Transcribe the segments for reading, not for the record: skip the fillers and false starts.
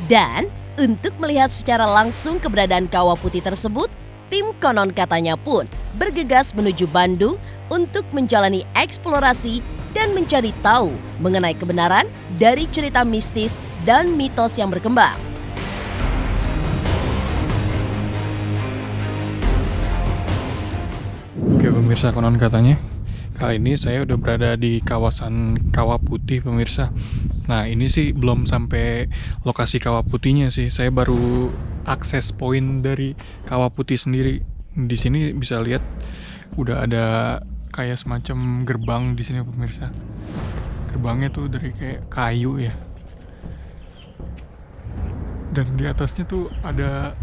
Dan untuk melihat secara langsung keberadaan kawah putih tersebut, tim konon katanya pun bergegas menuju Bandung untuk menjalani eksplorasi dan mencari tahu mengenai kebenaran dari cerita mistis dan mitos yang berkembang. Oke pemirsa, konon katanya kali ini saya udah berada di kawasan Kawah Putih pemirsa. Nah ini sih belum sampai lokasi Kawah Putihnya sih, saya baru akses poin dari Kawah Putih sendiri. Di sini bisa lihat udah ada kayak semacam gerbang di sini pemirsa. Gerbangnya tuh dari kayak kayu ya. Dan di atasnya tuh ada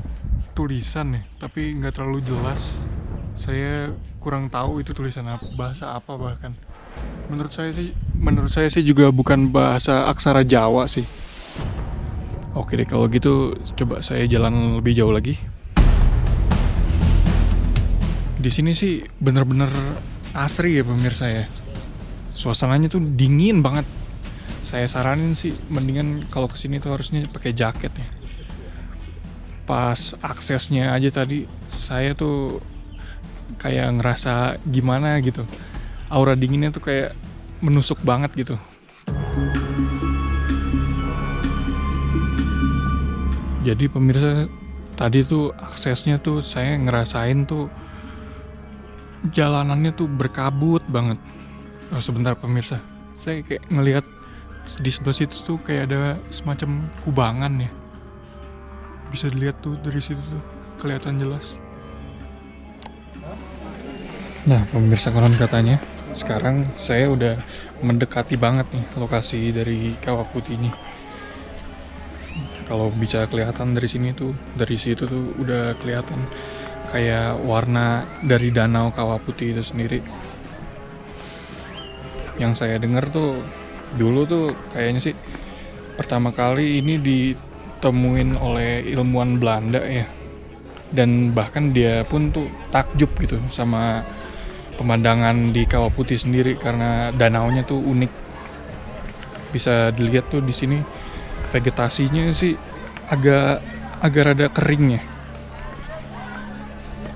tulisan ya, tapi nggak terlalu jelas. Saya kurang tahu itu tulisan apa, bahasa apa bahkan. Menurut saya sih juga bukan bahasa aksara Jawa sih. Oke deh kalau gitu coba saya jalan lebih jauh lagi. Di sini sih bener-bener asri ya pemirsa ya. Suasananya tuh dingin banget. Saya saranin sih mendingan kalau kesini tuh harusnya pakai jaket ya. Pas aksesnya aja tadi saya tuh kayak ngerasa gimana gitu, aura dinginnya tuh kayak menusuk banget gitu. Jadi pemirsa, tadi tuh aksesnya tuh saya ngerasain tuh jalanannya tuh berkabut banget. Oh sebentar pemirsa, saya kayak ngelihat di sebelah situ tuh kayak ada semacam kubangan ya, bisa dilihat tuh dari situ tuh kelihatan jelas. Nah pemirsa, konon katanya sekarang saya udah mendekati banget nih lokasi dari Kawah Putih ini. Kalau bisa kelihatan dari sini tuh, dari situ tuh udah kelihatan kayak warna dari danau Kawah Putih itu sendiri. Yang saya dengar tuh dulu tuh kayaknya sih pertama kali ini ditemuin oleh ilmuwan Belanda ya. Dan bahkan dia pun tuh takjub gitu sama pemandangan di Kawah Putih sendiri karena danaunya tuh unik. Bisa dilihat tuh di sini vegetasinya sih agak rada kering ya.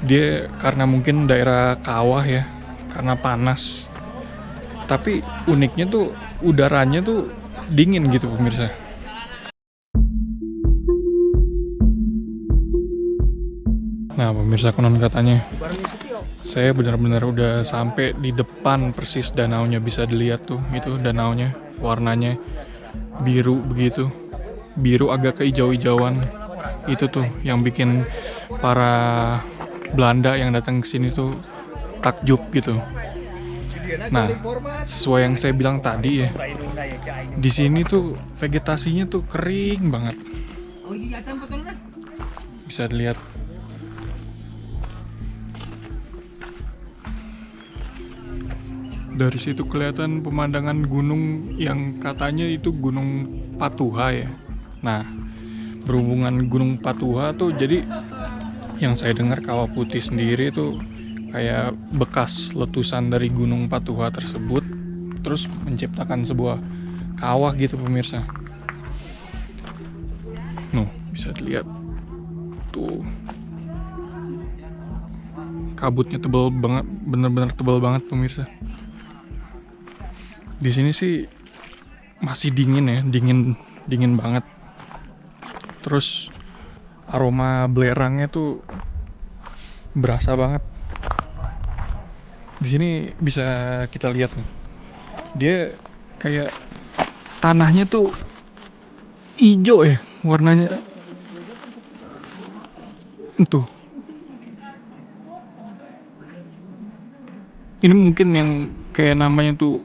Dia karena mungkin daerah kawah ya, karena panas. Tapi uniknya tuh udaranya tuh dingin gitu pemirsa. Nah pemirsa, konon katanya saya benar-benar udah sampai di depan persis danaunya. Bisa dilihat tuh itu danaunya, warnanya biru begitu, biru agak kehijau-hijauan. Itu tuh yang bikin para Belanda yang datang ke sini tuh takjub gitu. Nah sesuai yang saya bilang tadi ya, di sini tuh vegetasinya tuh kering banget. Bisa dilihat. Dari situ kelihatan pemandangan gunung yang katanya itu Gunung Patuha ya. Nah, berhubungan Gunung Patuha tuh jadi yang saya dengar Kawah Putih sendiri tuh kayak bekas letusan dari Gunung Patuha tersebut terus menciptakan sebuah kawah gitu pemirsa. Nuh, bisa dilihat tuh. Kabutnya tebal banget, bener-bener tebal banget pemirsa. Di sini sih masih dingin ya, dingin banget. Terus aroma belerangnya tuh berasa banget. Di sini bisa kita lihat nih, dia kayak tanahnya tuh hijau ya warnanya. Tuh, ini mungkin yang kayak namanya tuh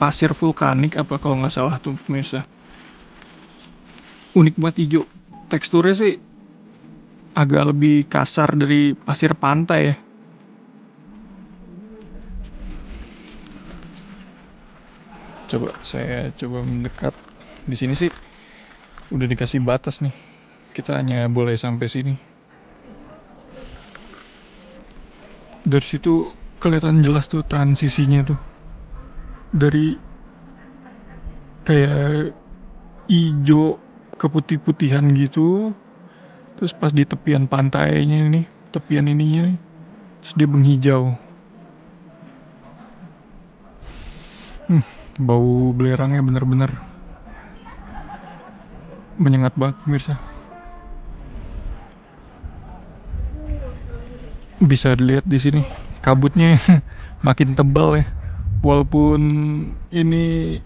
pasir vulkanik apa kalau nggak salah tuh pemirsa. Unik banget hijau. Teksturnya sih agak lebih kasar dari pasir pantai ya. Saya coba mendekat. Di sini sih udah dikasih batas nih. Kita hanya boleh sampai sini. Dari situ kelihatan jelas tuh transisinya tuh. Dari kayak hijau keputih-putihan gitu. Terus pas di tepian pantainya nih, tepian ininya nih, terus dia menghijau. Bau belerangnya bener-bener menyengat banget pemirsa. Bisa dilihat di sini kabutnya makin tebal ya. Walaupun ini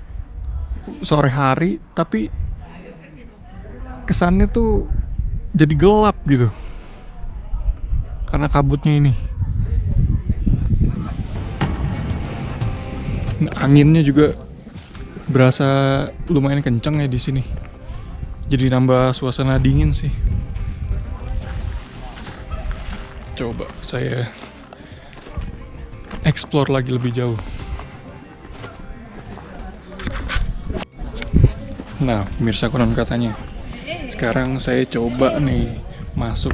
sore hari, tapi kesannya tuh jadi gelap gitu karena kabutnya ini. Anginnya juga berasa lumayan kenceng ya di sini. Jadi nambah suasana dingin sih. Coba saya explore lagi lebih jauh. Nah, pemirsa konon katanya, sekarang saya coba nih masuk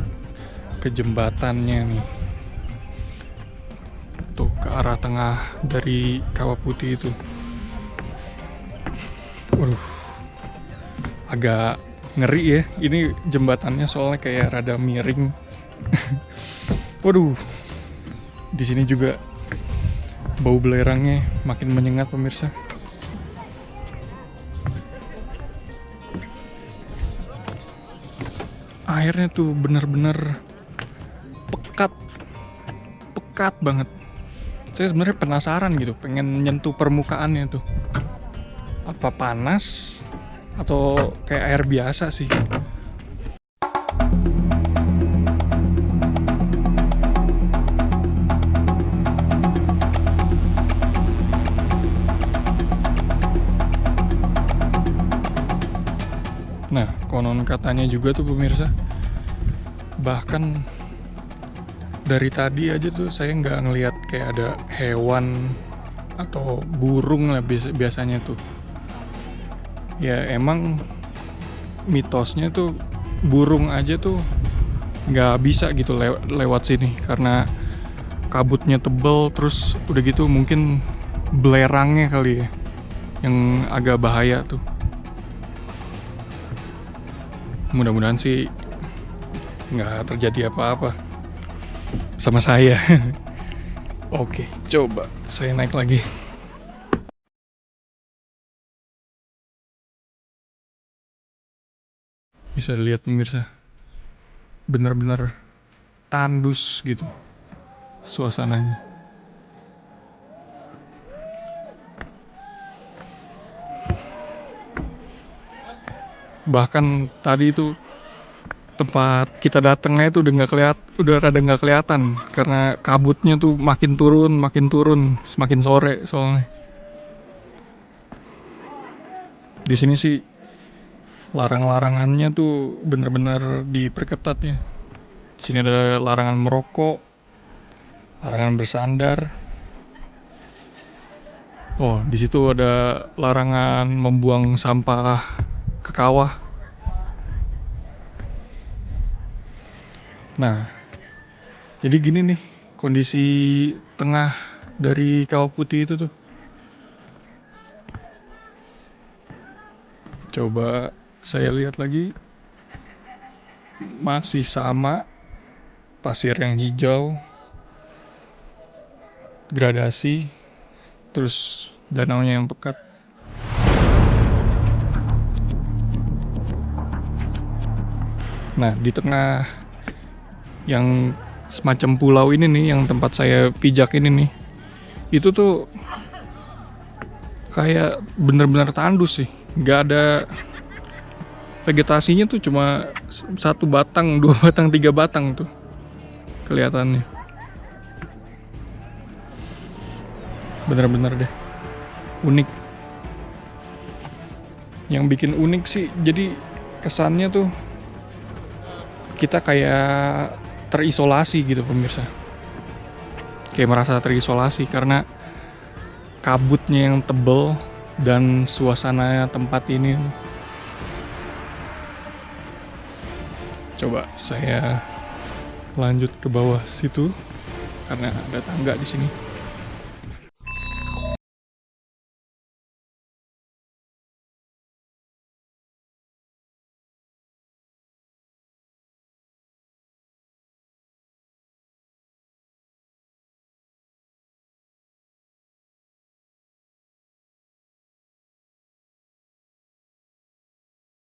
ke jembatannya nih. Tuh ke arah tengah dari Kawah Putih itu. Waduh, agak ngeri ya. Ini jembatannya soalnya kayak rada miring. Waduh, di sini juga bau belerangnya makin menyengat pemirsa. Airnya tuh bener-bener pekat banget. Saya sebenarnya penasaran gitu, pengen nyentuh permukaannya tuh. Apa panas atau kayak air biasa sih? Nah, konon katanya juga tuh pemirsa, bahkan dari tadi aja tuh saya nggak ngelihat kayak ada hewan atau burung lah biasanya tuh. Ya emang mitosnya tuh burung aja tuh nggak bisa gitu lewat sini karena kabutnya tebel, terus udah gitu mungkin belerangnya kali ya yang agak bahaya tuh. Mudah-mudahan sih nggak terjadi apa-apa sama saya. Oke, coba saya naik lagi. Bisa dilihat pemirsa, benar-benar tandus gitu suasananya. Bahkan tadi itu tempat kita datangnya itu udah rada nggak kelihatan karena kabutnya tuh makin turun, semakin sore soalnya. Di sini sih larang-larangannya tuh bener-bener diperketat ya. Di sini ada larangan merokok, larangan bersandar. Oh, di situ ada larangan membuang sampah ke kawah. Nah, jadi gini nih kondisi tengah dari Kawah Putih itu tuh. Coba saya lihat lagi, masih sama, pasir yang hijau, gradasi, terus danaunya yang pekat. Nah, di tengah yang semacam pulau ini nih, yang tempat saya pijak ini nih, itu tuh kayak bener-bener tandus sih. Gak ada vegetasinya tuh, cuma 1 batang, 2 batang, 3 batang tuh kelihatannya. Bener-bener deh unik. Yang bikin unik sih, jadi kesannya tuh kita kayak terisolasi gitu pemirsa. Kayak merasa terisolasi karena kabutnya yang tebel dan suasana tempat ini. Coba saya lanjut ke bawah situ karena ada tangga di sini.